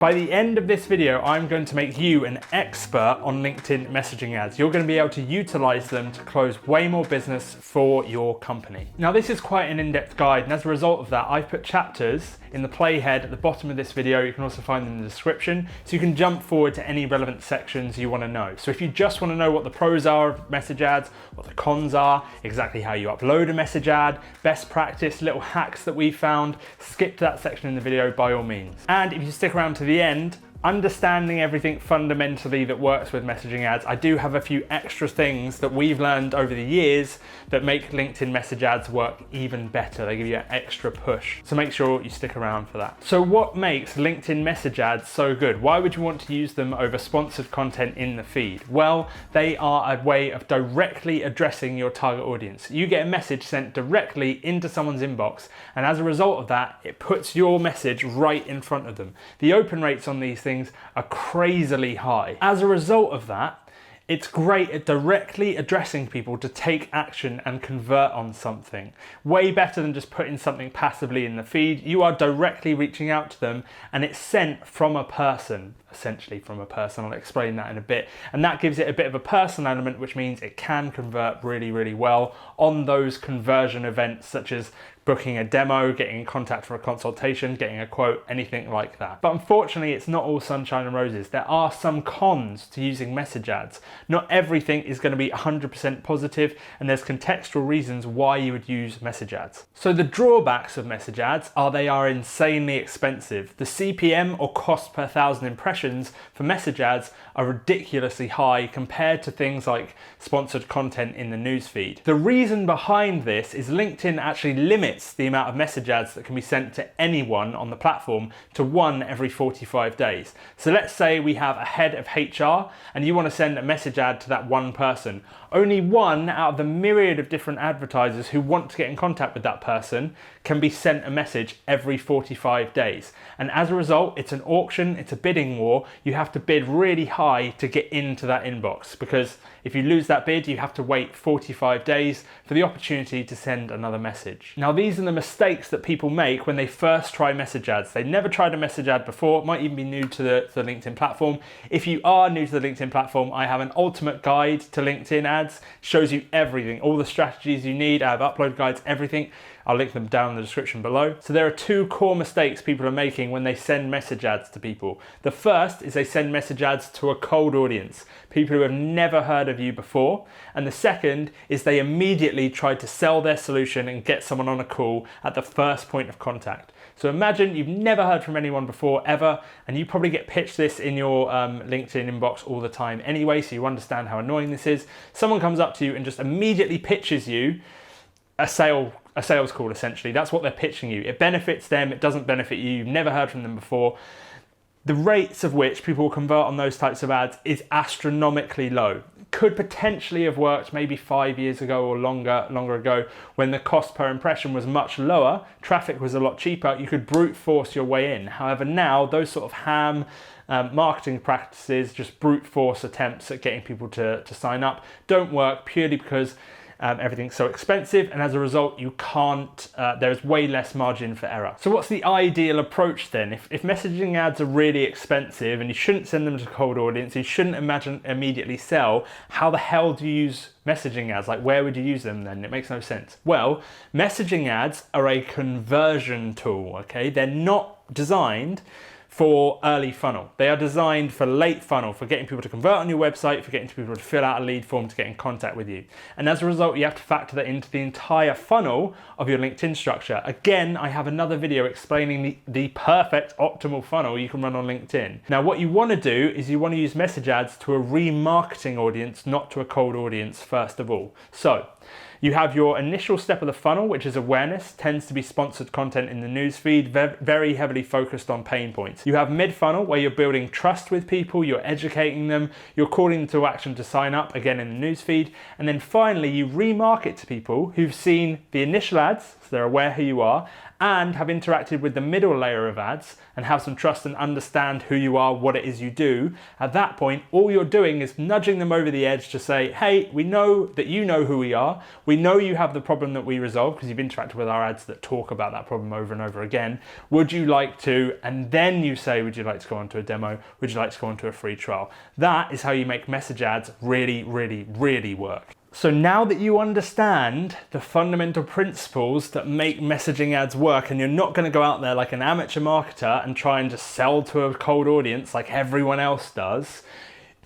By the end of this video, I'm going to make you an expert on LinkedIn messaging ads. You're going to be able to utilize them to close way more business for your company. Now, this is quite an in-depth guide, and as a result of that, I've put chapters in the playhead at the bottom of this video. You can also find them in the description, so you can jump forward to any relevant sections you want to know. So if you just want to know what the pros are of message ads, what the cons are, exactly how you upload a message ad, best practice, little hacks that we found, skip to that section in the video by all means. And if you stick around to the end, understanding everything fundamentally that works with messaging ads, I do have a few extra things that we've learned over the years that make LinkedIn message ads work even better. They give you an extra push. So make sure you stick around for that. So what makes LinkedIn message ads so good? Why would you want to use them over sponsored content in the feed? Well, they are a way of directly addressing your target audience. You get a message sent directly into someone's inbox, and as a result of that, it puts your message right in front of them. The open rates on these things are crazily high. As a result of that, it's great at directly addressing people to take action and convert on something. Way better than just putting something passively in the feed. You are directly reaching out to them, and it's sent from a person, essentially from a person. I'll explain that in a bit. And that gives it a bit of a personal element, which means it can convert really, really well on those conversion events, such as booking a demo, getting in contact for a consultation, getting a quote, anything like that. But unfortunately, it's not all sunshine and roses. There are some cons to using message ads. Not everything is going to be 100% positive, and there's contextual reasons why you would use message ads. So the drawbacks of message ads are they are insanely expensive. The CPM, or cost per 1,000 impressions, for message ads are ridiculously high compared to things like sponsored content in the newsfeed. The reason behind this is LinkedIn actually limits the amount of message ads that can be sent to anyone on the platform to one every 45 days. So let's say we have a head of HR and you want to send a message ad to that one person. Only one out of the myriad of different advertisers who want to get in contact with that person can be sent a message every 45 days. And as a result, it's an auction, it's a bidding war. You have to bid really high to get into that inbox, because if you lose that bid, you have to wait 45 days for the opportunity to send another message. Now, these are the mistakes that people make when they first try message ads. They never tried a message ad before, might even be new to the LinkedIn platform. If you are new to the LinkedIn platform, I have an ultimate guide to LinkedIn ads. Shows you everything, all the strategies you need. I have upload guides, everything. I'll link them down in the description below. So there are two core mistakes people are making when they send message ads to people. The first is they send message ads to a cold audience, people who have never heard of you before. And the second is they immediately try to sell their solution and get someone on a call at the first point of contact. So imagine you've never heard from anyone before, ever, and you probably get pitched this in your LinkedIn inbox all the time anyway, so you understand how annoying this is. Someone comes up to you and just immediately pitches you a sales call, essentially. That's what they're pitching you. It benefits them, it doesn't benefit you, you've never heard from them before. The rates of which people will convert on those types of ads is astronomically low. Could potentially have worked maybe 5 years ago or longer ago, when the cost per impression was much lower, traffic was a lot cheaper, you could brute force your way in. However, now those sort of ham marketing practices, just brute force attempts at getting people to sign up, don't work, purely because everything's so expensive, and as a result you can't, there's way less margin for error. So what's the ideal approach then? If messaging ads are really expensive and you shouldn't send them to a cold audience, you shouldn't immediately sell, how the hell do you use messaging ads? Like, where would you use them then? It makes no sense. Well, messaging ads are a conversion tool, okay? They're not designed for early funnel. They are designed for late funnel, for getting people to convert on your website, for getting people to fill out a lead form to get in contact with you. And as a result, you have to factor that into the entire funnel of your LinkedIn structure. Again, I have another video explaining the perfect optimal funnel you can run on LinkedIn. Now, what you want to do is you want to use message ads to a remarketing audience, not to a cold audience first of all. So you have your initial step of the funnel, which is awareness, tends to be sponsored content in the newsfeed, very heavily focused on pain points. You have mid-funnel, where you're building trust with people, you're educating them, you're calling them to action to sign up, again in the newsfeed. And then finally, you remarket to people who've seen the initial ads, so they're aware who you are, and have interacted with the middle layer of ads and have some trust and understand who you are, what it is you do, at that point, all you're doing is nudging them over the edge to say, hey, we know that you know who we are. We know you have the problem that we resolve because you've interacted with our ads that talk about that problem over and over again. Would you like to? And then you say, would you like to go onto a demo? Would you like to go onto a free trial? That is how you make message ads really, really, really work. So now that you understand the fundamental principles that make messaging ads work, and you're not going to go out there like an amateur marketer and try and just sell to a cold audience like everyone else does,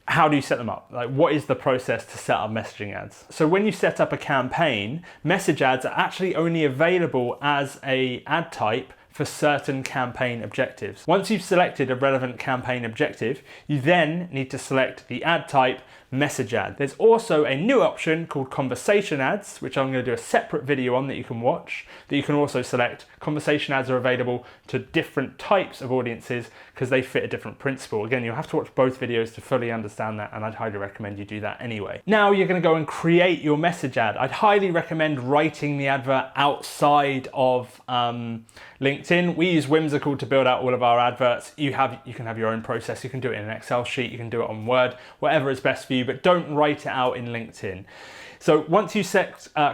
how do you set them up? Like, what is the process to set up messaging ads? So when you set up a campaign, message ads are actually only available as an ad type for certain campaign objectives. Once you've selected a relevant campaign objective, you then need to select the ad type, message ad. There's also a new option called conversation ads, which I'm going to do a separate video on that you can watch, that you can also select. Conversation ads are available to different types of audiences because they fit a different principle. Again, you'll have to watch both videos to fully understand that, and I'd highly recommend you do that anyway. Now you're going to go and create your message ad. I'd highly recommend writing the advert outside of LinkedIn. We use Whimsical to build out all of our adverts. You can have your own process. You can do it in an Excel sheet, you can do it on Word, whatever is best for you, but don't write it out in LinkedIn. So once you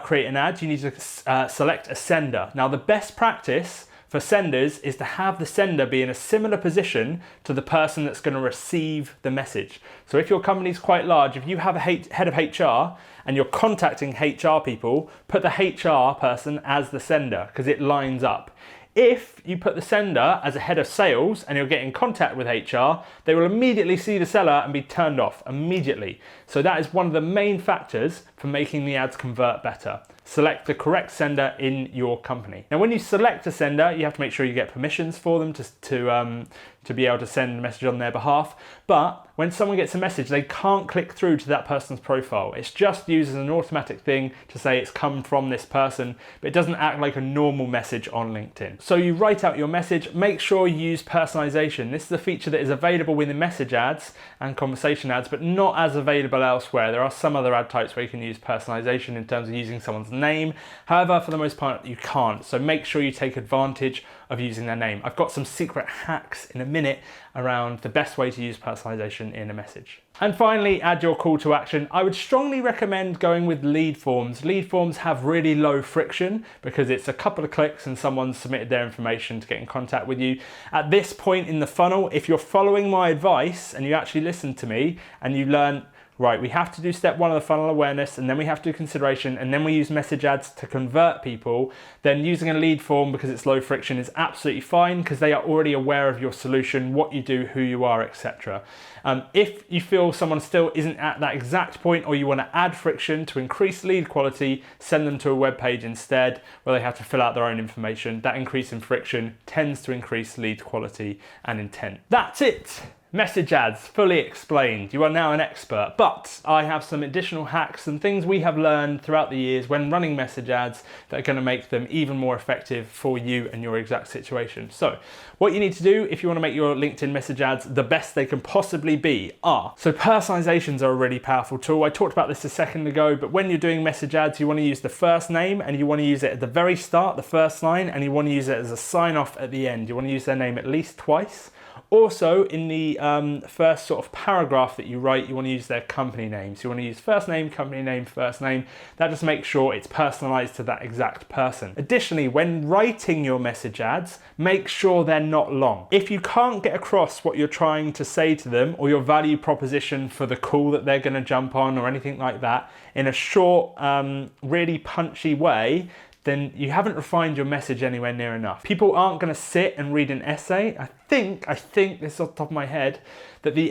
create an ad, you need to select a sender. Now the best practice for senders is to have the sender be in a similar position to the person that's going to receive the message. So if your company's quite large, if you have a head of HR and you're contacting HR people, put the HR person as the sender because it lines up. If you put the sender as a head of sales and you're getting in contact with HR, they will immediately see the seller and be turned off immediately. So that is one of the main factors for making the ads convert better. Select the correct sender in your company. Now, when you select a sender, you have to make sure you get permissions for them to be able to send a message on their behalf. But when someone gets a message, they can't click through to that person's profile. It's just used as an automatic thing to say it's come from this person, but it doesn't act like a normal message on LinkedIn. So you write out your message, make sure you use personalization. This is a feature that is available within message ads and conversation ads, but not as available elsewhere. There are some other ad types where you can use personalization in terms of using someone's name. However, for the most part, you can't. So make sure you take advantage of using their name. I've got some secret hacks in a minute around the best way to use personalization in a message. And finally, add your call to action. I would strongly recommend going with lead forms. Lead forms have really low friction because it's a couple of clicks and someone's submitted their information to get in contact with you. At this point in the funnel, if you're following my advice and you actually listen to me and you learn, right, we have to do step one of the funnel awareness, and then we have to do consideration, and then we use message ads to convert people, then using a lead form because it's low friction is absolutely fine because they are already aware of your solution, what you do, who you are, etc. If you feel someone still isn't at that exact point, or you want to add friction to increase lead quality, send them to a web page instead where they have to fill out their own information. That increase in friction tends to increase lead quality and intent. That's it. Message ads, fully explained. You are now an expert, but I have some additional hacks and things we have learned throughout the years when running message ads that are going to make them even more effective for you and your exact situation. So what you need to do if you want to make your LinkedIn message ads the best they can possibly be are, so personalizations are a really powerful tool. I talked about this a second ago, but when you're doing message ads, you want to use the first name and you want to use it at the very start, the first line, and you want to use it as a sign off at the end. You want to use their name at least twice. Also, in the first sort of paragraph that you write, you want to use their company name. So you want to use first name, company name, first name. That just makes sure it's personalized to that exact person. Additionally, when writing your message ads, make sure they're not long. If you can't get across what you're trying to say to them or your value proposition for the call that they're going to jump on or anything like that in a short, really punchy way, then you haven't refined your message anywhere near enough. People aren't going to sit and read an essay. I think this is off the top of my head, that the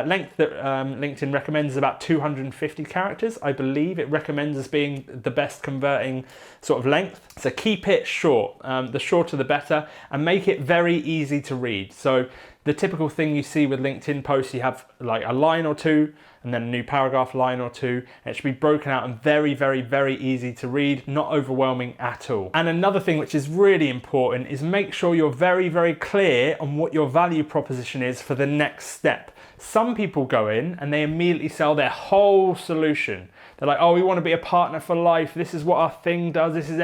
length that LinkedIn recommends is about 250 characters. I believe it recommends as being the best converting sort of length. So keep it short. The shorter the better, and make it very easy to read. So the typical thing you see with LinkedIn posts, you have like a line or two, and then a new paragraph, line or two. It should be broken out and very, very, very easy to read, not overwhelming at all. And another thing which is really important is make sure you're very, very clear clear on what your value proposition is for the next step. Some people go in and they immediately sell their whole solution. They're like, oh, we want to be a partner for life. This is what our thing does. This is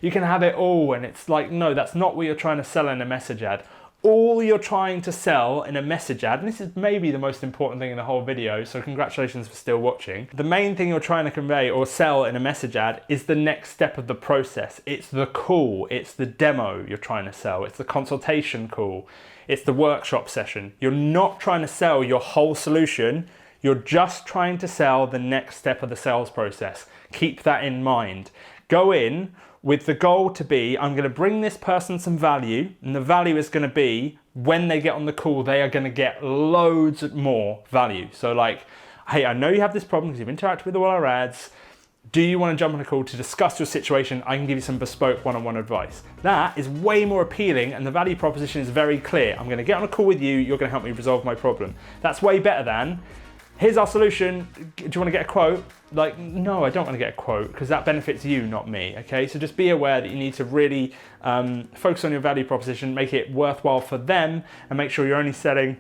you can have it all. And it's like, no, that's not what you're trying to sell in a message ad. All you're trying to sell in a message ad, and this is maybe the most important thing in the whole video, so congratulations for still watching. The main thing you're trying to convey or sell in a message ad is the next step of the process. It's the call, it's the demo you're trying to sell, it's the consultation call, it's the workshop session. You're not trying to sell your whole solution, you're just trying to sell the next step of the sales process. Keep that in mind. Go in with the goal to be, I'm going to bring this person some value, and the value is going to be, when they get on the call, they are going to get loads more value. So like, hey, I know you have this problem because you've interacted with all our ads. Do you want to jump on a call to discuss your situation? I can give you some bespoke one-on-one advice. That is way more appealing, and the value proposition is very clear. I'm going to get on a call with you, you're going to help me resolve my problem. That's way better than, here's our solution, do you want to get a quote? Like, no, I don't want to get a quote, because that benefits you, not me, okay? So just be aware that you need to really focus on your value proposition, make it worthwhile for them, and make sure you're only selling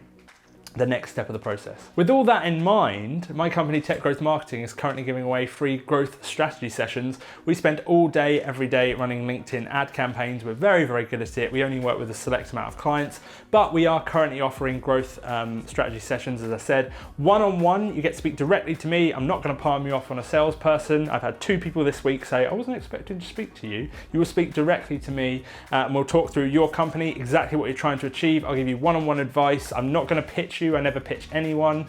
the next step of the process. With all that in mind, my company Tech Growth Marketing is currently giving away free growth strategy sessions. We spend all day, every day running LinkedIn ad campaigns. We're very, very good at it. We only work with a select amount of clients, but we are currently offering growth strategy sessions, as I said. One-on-one, you get to speak directly to me. I'm not gonna palm you off on a salesperson. I've had 2 people this week say, I wasn't expecting to speak to you. You will speak directly to me, and we'll talk through your company, exactly what you're trying to achieve. I'll give you one-on-one advice. I'm not gonna pitch you. I never pitch anyone.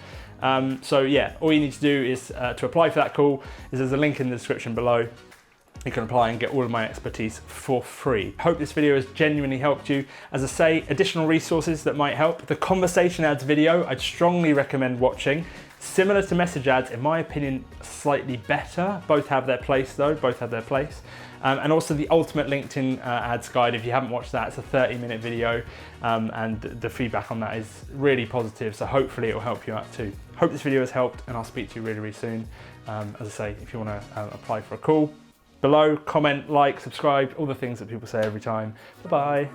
So yeah, all you need to do is to apply for that call there's a link in the description below. You can apply and get all of my expertise for free. Hope this video has genuinely helped you. As I say, additional resources that might help. The conversation ads video, I'd strongly recommend watching. Similar to message ads, in my opinion, slightly better. Both have their place though, both have their place. And also the ultimate LinkedIn ads guide. If you haven't watched that, it's a 30-minute video, and the feedback on that is really positive. So hopefully it will help you out too. Hope this video has helped, and I'll speak to you really, really soon. As I say, if you want to apply for a call, below, comment, like, subscribe, all the things that people say every time. Bye-bye.